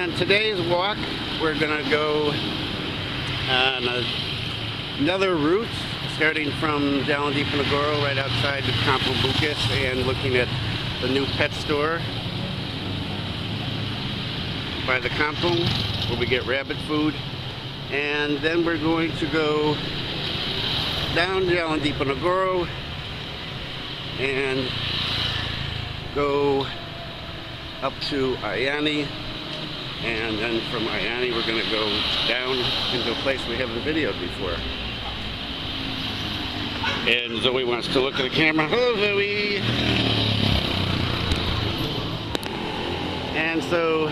On today's walk, we're gonna go on another route, starting from Jalan Diponegoro, right outside of Campo Bucas, and looking at the new pet store by the Campo, where we get rabbit food. And then we're going to go down Jalan Diponegoro and go up to Ayani, and then from Ayani we're going to go down into a place we haven't videoed before. And Zoe wants to look at the camera. Hello, Zoe! And so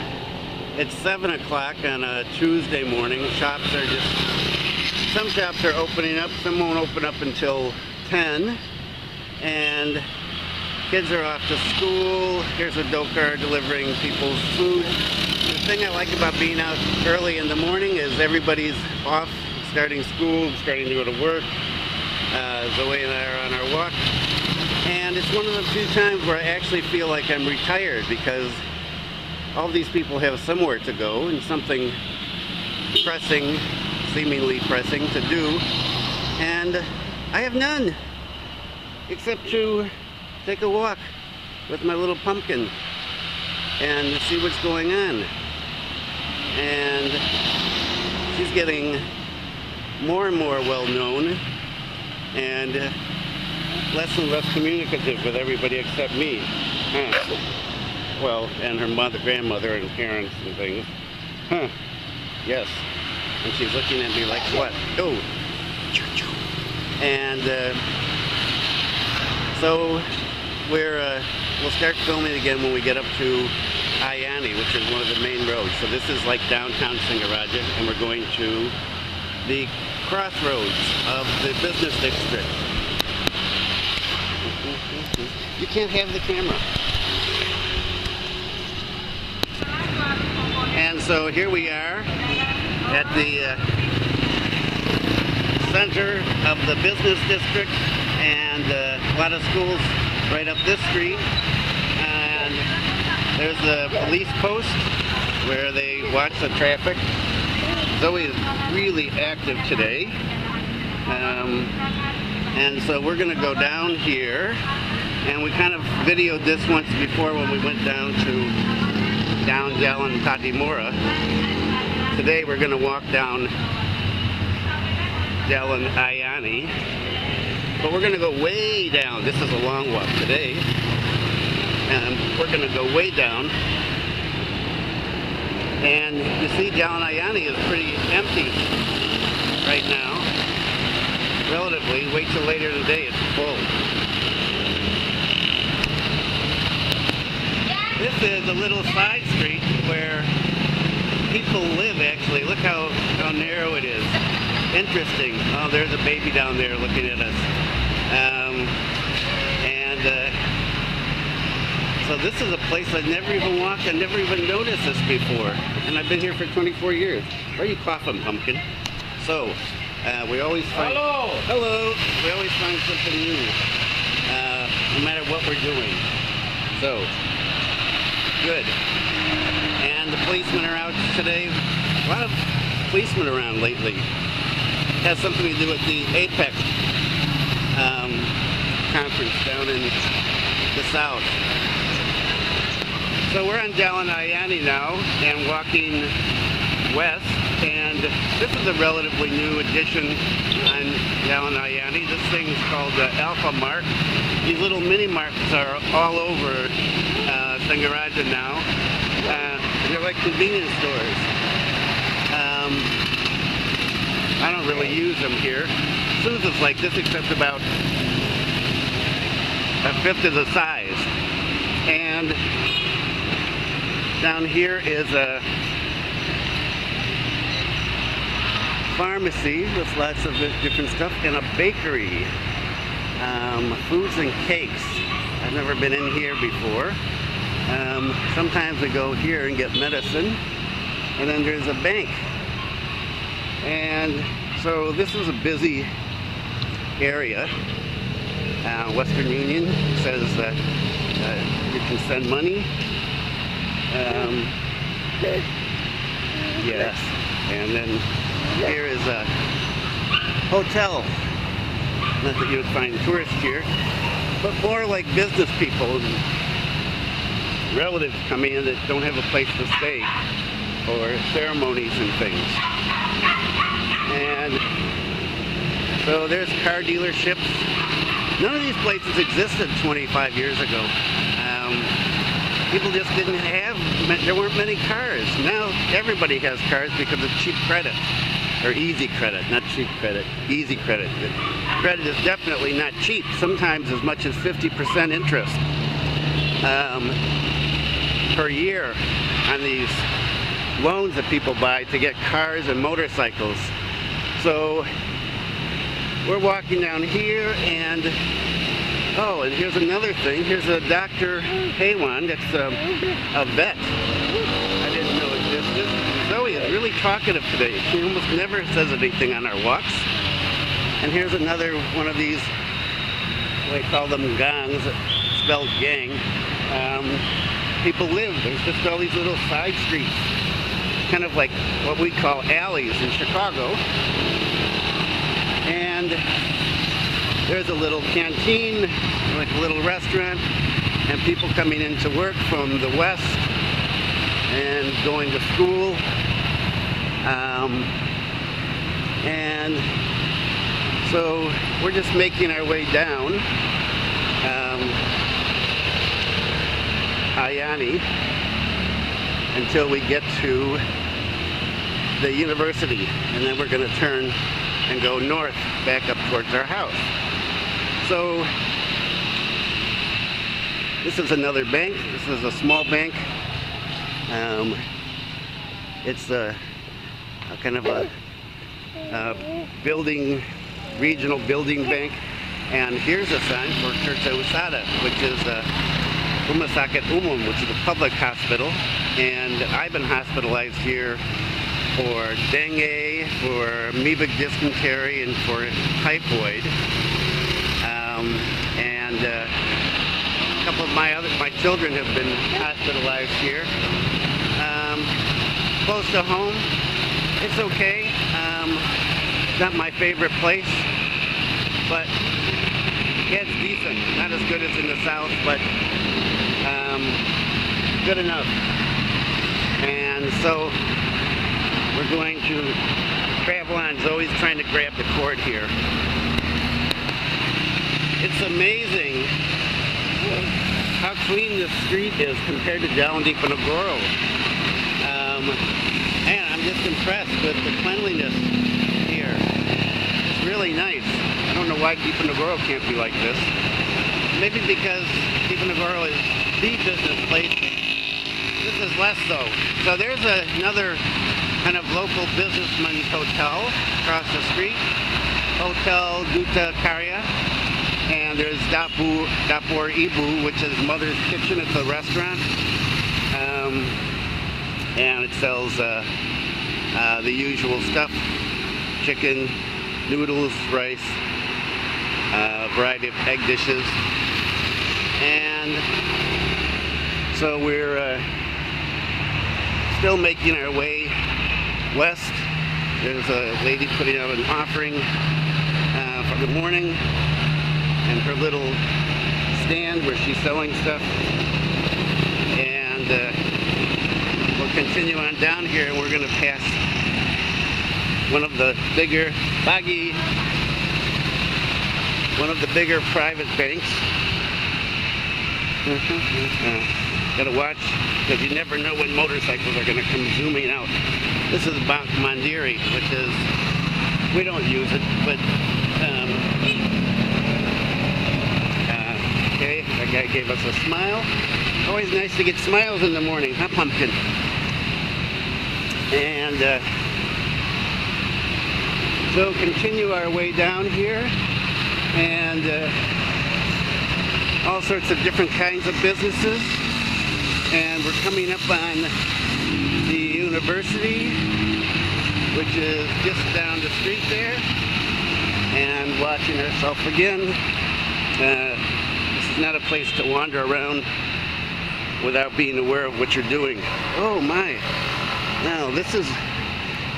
it's 7 o'clock on a Tuesday morning. Shops are some shops are opening up, some won't open up until 10. And kids are off to school. Here's a dokar delivering people's food. The thing I like about being out early in the morning is everybody's off, starting school, starting to go to work. Zoe and I are on our walk. And it's one of the few times where I actually feel like I'm retired, because all these people have somewhere to go and something pressing, seemingly pressing to do. And I have none, except to take a walk with my little pumpkin and see what's going on. And she's getting more and more well known and less communicative with everybody except me. Well, and her mother, grandmother, and parents and things. Yes. And she's looking at me like, what? Oh. And so we'll start filming again when we get up to Ayani, which is one of the main roads. So this is like downtown Singaraja, and we're going to the crossroads of the business district. You can't have the camera. And so here we are at the center of the business district, and a lot of schools right up this street. And there's the police post where they watch the traffic. Zoe is really active today. And so we're going to go down here, and we kind of videoed this once before when we went down Jalan Tatimura. Today we're going to walk down Jalan Ayani, but we're going to go way down. This is a long walk today, and we're going to go way down. And you see, Jalan Ayani is pretty empty right now, relatively. Wait till later in the day, it's full. This is a little side street where people live, actually. Look how narrow it is. Interesting. Oh, there's a baby down there looking at us. So this is a place I've never even walked. I never even noticed this before. And I've been here for 24 years. Why are you coughing, pumpkin? So, we always find... Hello! We always find something new, no matter what we're doing. So, good. And the policemen are out today. A lot of policemen around lately. It has something to do with the APEC conference down in the south. So we're on Jalan Ayani now and walking west, and this is a relatively new addition on Jalan Ayani. This thing's called the Alpha Mart. These little mini marts are all over Singaraja now. They're like convenience stores. I don't really use them here. Susan's like this, except about a fifth of the size. And down here is a pharmacy with lots of different stuff, and a bakery, foods and cakes. I've never been in here before. Sometimes we go here and get medicine, and then there's a bank. And so this is a busy area. Western Union says you can send money. Yes. And then here is a hotel. Not that you would find tourists here, but more like business people and relatives coming in that don't have a place to stay, or ceremonies and things. And so there's car dealerships. None of these places existed 25 years ago. People just didn't have, there weren't many cars. Now everybody has cars because of cheap credit, or easy credit, not cheap credit, easy credit. Credit is definitely not cheap, sometimes as much as 50% interest per year on these loans that people buy to get cars and motorcycles. So we're walking down here, and oh, and here's another thing. Here's a Dr. Haywan, that's a vet. I didn't know existed. Zoe is really talkative today. She almost never says anything on our walks. And here's another one of these, they call them gangs, spelled gang. People live. There's just all these little side streets, kind of like what we call alleys in Chicago. And there's a little canteen, like a little restaurant, and people coming into work from the west and going to school. And so we're just making our way down Ayani until we get to the university, and then we're going to turn and go north back up towards our house. So this is another bank. This is a small bank. It's a kind of a building, regional building bank. And here's a sign for Church Usada, which is Rumah Sakit Umum, which is a public hospital. And I've been hospitalized here for dengue, for amoebic dysentery, and for typhoid. And a couple of my children have been hospitalized here. Close to home, it's okay. Not my favorite place, but yeah, it's decent. Not as good as in the south, but good enough. And so we're going to travel on. Zoe's trying to grab the cord here. It's amazing how clean this street is compared to down Diponegoro. And I'm just impressed with the cleanliness here. It's really nice. I don't know why Diponegoro can't be like this. Maybe because Diponegoro is the business place. This is less so. So there's another kind of local businessman's hotel across the street. Hotel Duta Karya. And there's Dapur Ibu, which is Mother's Kitchen. It's a restaurant. And it sells the usual stuff: chicken, noodles, rice, a variety of egg dishes. And so we're still making our way west. There's a lady putting out an offering for the morning, and her little stand where she's selling stuff. And we'll continue on down here, and we're going to pass one of the bigger bigger private banks. Gotta watch, because you never know when motorcycles are going to come zooming out. This is Bank Mandiri, which is, we don't use it, but okay, that guy gave us a smile. Always nice to get smiles in the morning, huh, Pumpkin? And so continue our way down here, and all sorts of different kinds of businesses. And we're coming up on the university, which is just down the street there, and watching ourselves again. This is not a place to wander around without being aware of what you're doing. Oh my, Now this is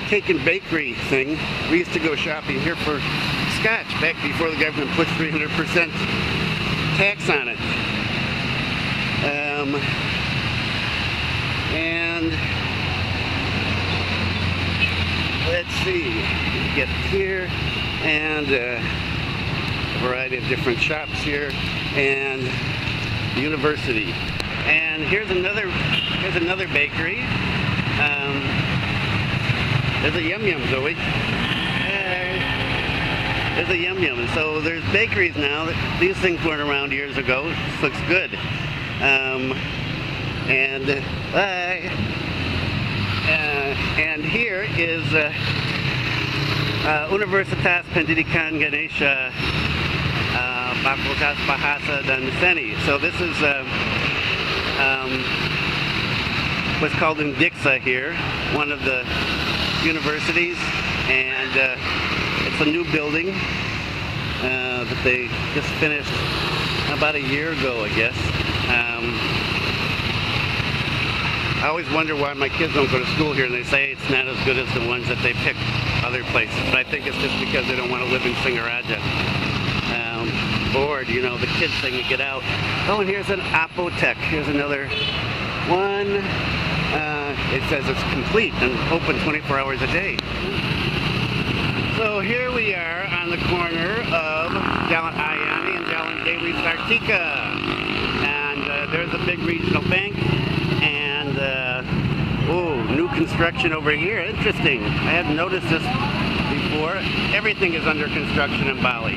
cake and bakery thing. We used to go shopping here for scotch back before the government put 300% tax on it. And let's see, you get here, and a variety of different shops here, and the university. And here's another bakery. There's a Yum Yum, Zoe. There's a Yum Yum. And so there's bakeries now. These things weren't around years ago. This looks good. And here is Universitas Pendidikan Ganesha Fakultas Bahasa dan Seni. So this is what's called Indixa here, one of the universities, and it's a new building that they just finished about a year ago, I guess. I always wonder why my kids don't go to school here, and they say it's not as good as the ones that they pick other places, but I think it's just because they don't want to live in Singaraja. Bored, you know, the kids thing to get out. Oh, and here's an Apotec. Here's another one. It says it's complete and open 24 hours a day. So here we are on the corner of Jalan Ayani and Jalan Dewi Sartika. And there's a big regional bank. And, oh, new construction over here. Interesting. I hadn't noticed this before. Everything is under construction in Bali.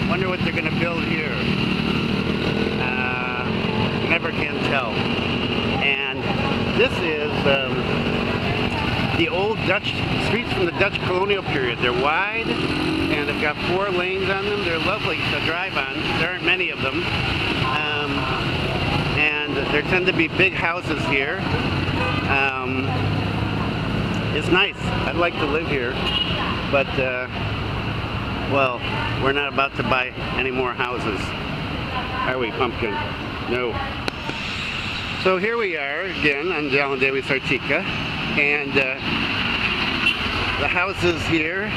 Wonder what they're going to build here. Never can tell. And this is the old Dutch streets from the Dutch colonial period. They're wide and they've got 4 lanes on them. They're lovely to drive on. There aren't many of them. And there tend to be big houses here. It's nice. I'd like to live here, but well, we're not about to buy any more houses, are we, Pumpkin? No. So here we are again on Jalan Dewi Sartika, and the houses here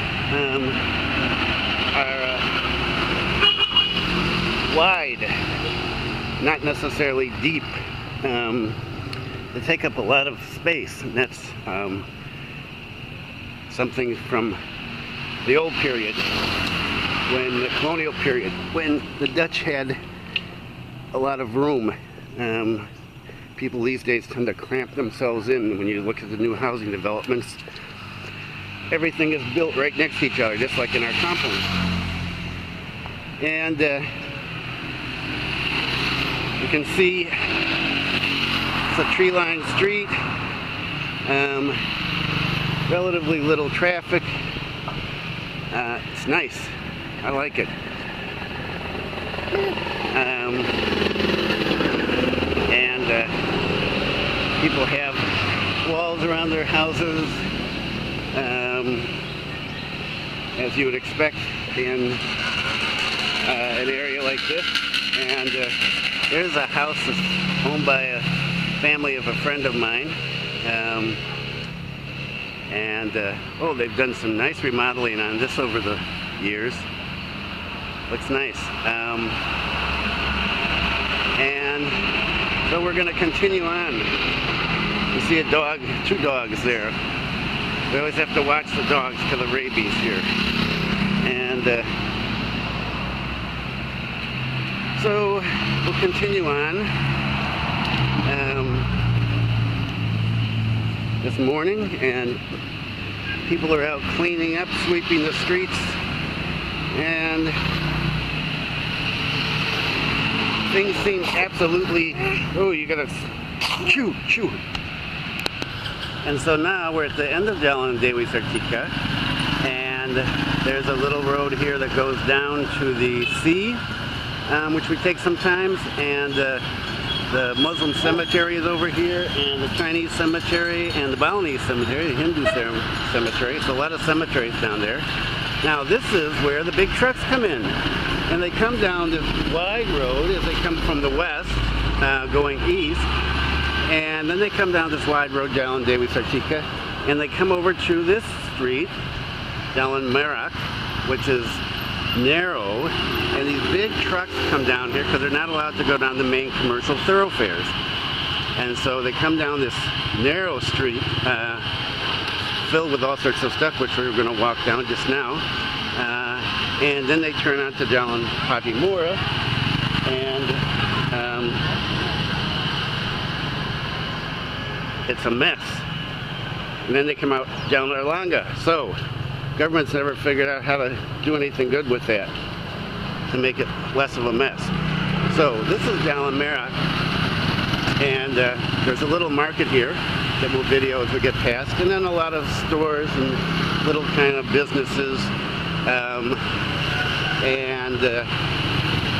are wide, not necessarily deep. They take up a lot of space, and that's something from the old period, when the colonial period, when the Dutch had a lot of room. People these days tend to cramp themselves in. When you look at the new housing developments, everything is built right next to each other, just like in our compound. And you can see it's a tree-lined street, relatively little traffic. It's nice. I like it. People have walls around their houses, as you would expect in an area like this. And there's a house that's owned by a family of a friend of mine. Oh, they've done some nice remodeling on this over the years. Looks nice. And so we're going to continue on. You see a dog, 2 dogs there. We always have to watch the dogs because of rabies here. And so we'll continue on. This morning, and people are out cleaning up, sweeping the streets, and things seem absolutely, oh, you gotta chew. And so now we're at the end of Jalan Dewi Sartika, and there's a little road here that goes down to the sea, which we take sometimes, and the Muslim cemetery is over here, and the Chinese cemetery, and the Balinese cemetery, the Hindu cemetery. So a lot of cemeteries down there. Now this is where the big trucks come in, and they come down this wide road as they come from the west, going east, And then they come down this wide road, Jalan Dewi Sartika, and they come over to this street, Jalan Merak, which is narrow, and these big trucks come down here because they're not allowed to go down the main commercial thoroughfares. And so they come down this narrow street filled with all sorts of stuff, which we were going to walk down just now. And then they turn onto Jalan Patimura, and it's a mess. And then they come out Jalan Erlangga. So government's never figured out how to do anything good with that to make it less of a mess. So this is Jalan Merak, and there's a little market here that we'll video as we get past, and then a lot of stores and little kind of businesses and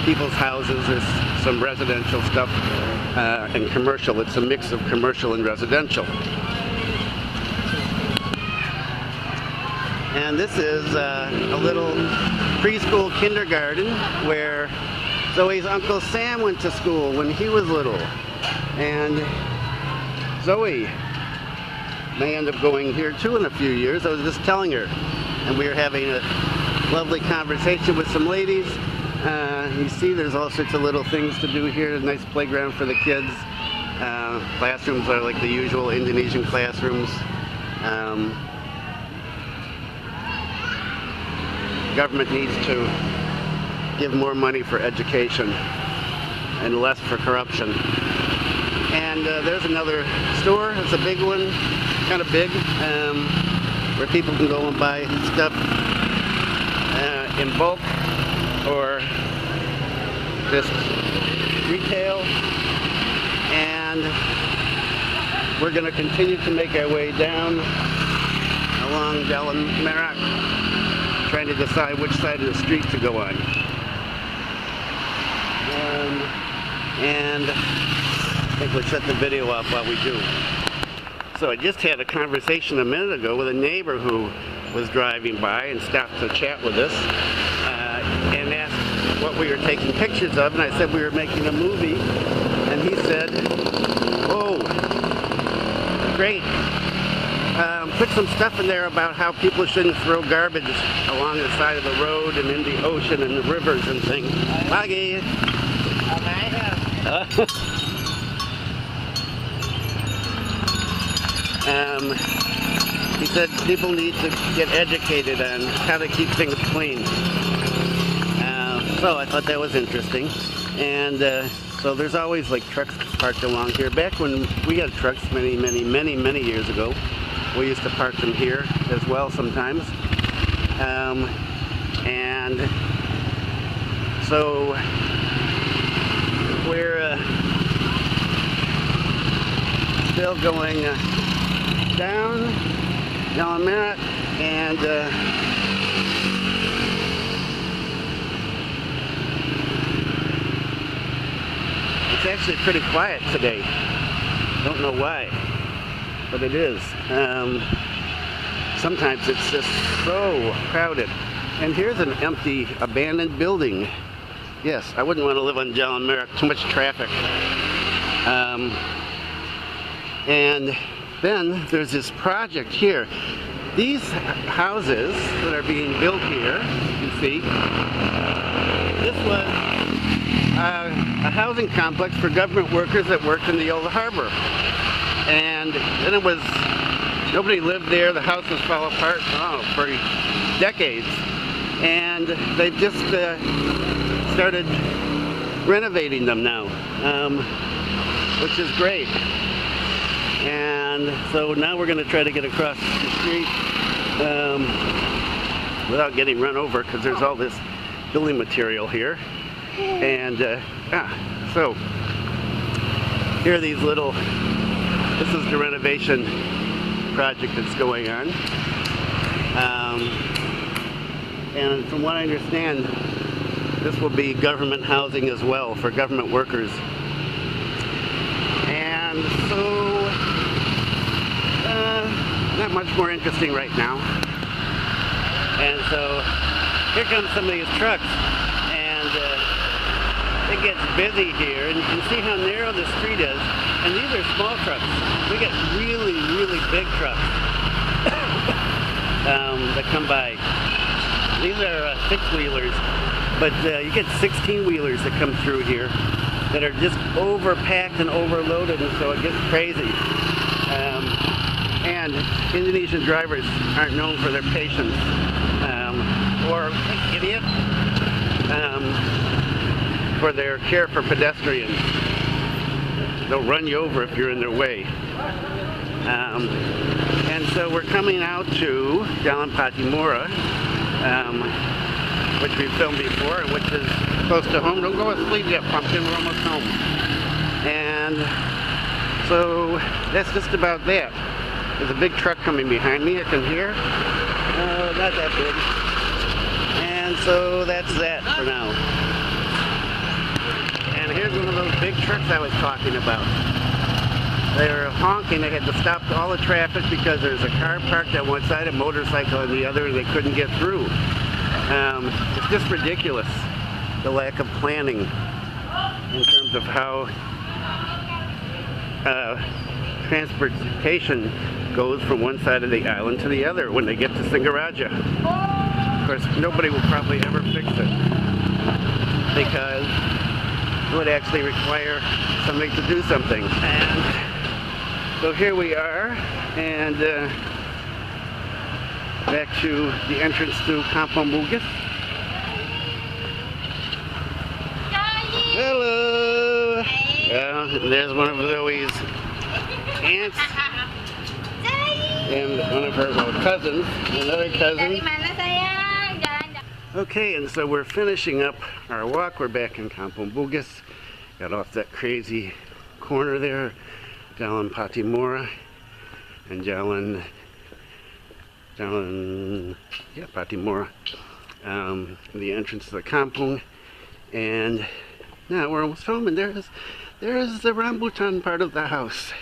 people's houses. There's some residential stuff and commercial. It's a mix of commercial and residential. And this is a little preschool kindergarten where Zoe's Uncle Sam went to school when he was little. And Zoe may end up going here too in a few years. I was just telling her. And we were having a lovely conversation with some ladies. You see there's all sorts of little things to do here. A nice playground for the kids. Classrooms are like the usual Indonesian classrooms. Government needs to give more money for education and less for corruption. And there's another store. It's a big one, kind of big, where people can go and buy stuff in bulk or just retail. And we're going to continue to make our way down along Jalan Merak, trying to decide which side of the street to go on. And I think we'll shut the video off while we do. So I just had a conversation a minute ago with a neighbor who was driving by and stopped to chat with us and asked what we were taking pictures of, and I said we were making a movie, and he said, "Oh, great. Put some stuff in there about how people shouldn't throw garbage along the side of the road and in the ocean and the rivers and things." Pagi. He said people need to get educated on how to keep things clean. So I thought that was interesting. And so there's always like trucks parked along here. Back when we had trucks many years ago, we used to park them here as well sometimes. And so we're still going down Jalan Merak, and it's actually pretty quiet today. Don't know why, but it is. Sometimes it's just so crowded. And here's an empty, abandoned building. Yes, I wouldn't want to live on Jalan Merak. Too much traffic. And then there's this project here. These houses that are being built here, you can see, this was a housing complex for government workers that worked in the old harbor. And then it was, nobody lived there. The houses fell apart, for decades. And they've just started renovating them now, which is great. And so now we're going to try to get across the street without getting run over, because there's all this building material here. And so here are these little, this is the renovation project that's going on. And from what I understand, this will be government housing as well for government workers. And so, not much more interesting right now. And so, here come some of these trucks. And it gets busy here, and you can see how narrow the street is. And these are small trucks. We get really, really big trucks that come by. These are six-wheelers, but you get 16-wheelers that come through here that are just overpacked and overloaded, and so it gets crazy. And Indonesian drivers aren't known for their patience or, idiot, for their care for pedestrians. They'll run you over if you're in their way. And so we're coming out to Jalan Patimura, which we've filmed before, and which is close to home. Don't go asleep yet, Pumpkin, we're almost home. And so that's just about that. There's a big truck coming behind me, I can hear. Not that big. And so that's that for now. And here's one of those big trucks I was talking about. They're honking. They had to stop all the traffic because there's a car parked on one side, a motorcycle on the other, and they couldn't get through. It's just ridiculous, the lack of planning in terms of how transportation goes from one side of the island to the other when they get to Singaraja. Of course, nobody will probably ever fix it because it would actually require somebody to do something. And so here we are, and back to the entrance to Kampung Bugis. Hello! There's one of Zoe's aunts and one of her cousins, another cousin. Okay, and so we're finishing up our walk. We're back in Kampung Bugis. Got off that crazy corner there, Jalan Patimura and Jalan Patimura, the entrance to the kampung. And now we're almost home, and there's the rambutan part of the house.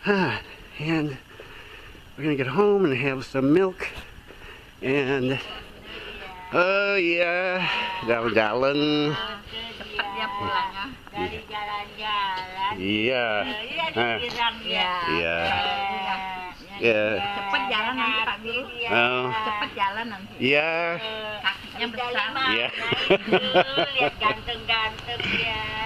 And we're gonna get home and have some milk, and oh yeah, jalan-jalan. Iya. Iya. Cepat jalan nanti Pak Biru. Cepat jalan nanti. Iya. Kakinya besar. Iya. Lihat ganteng-ganteng ya.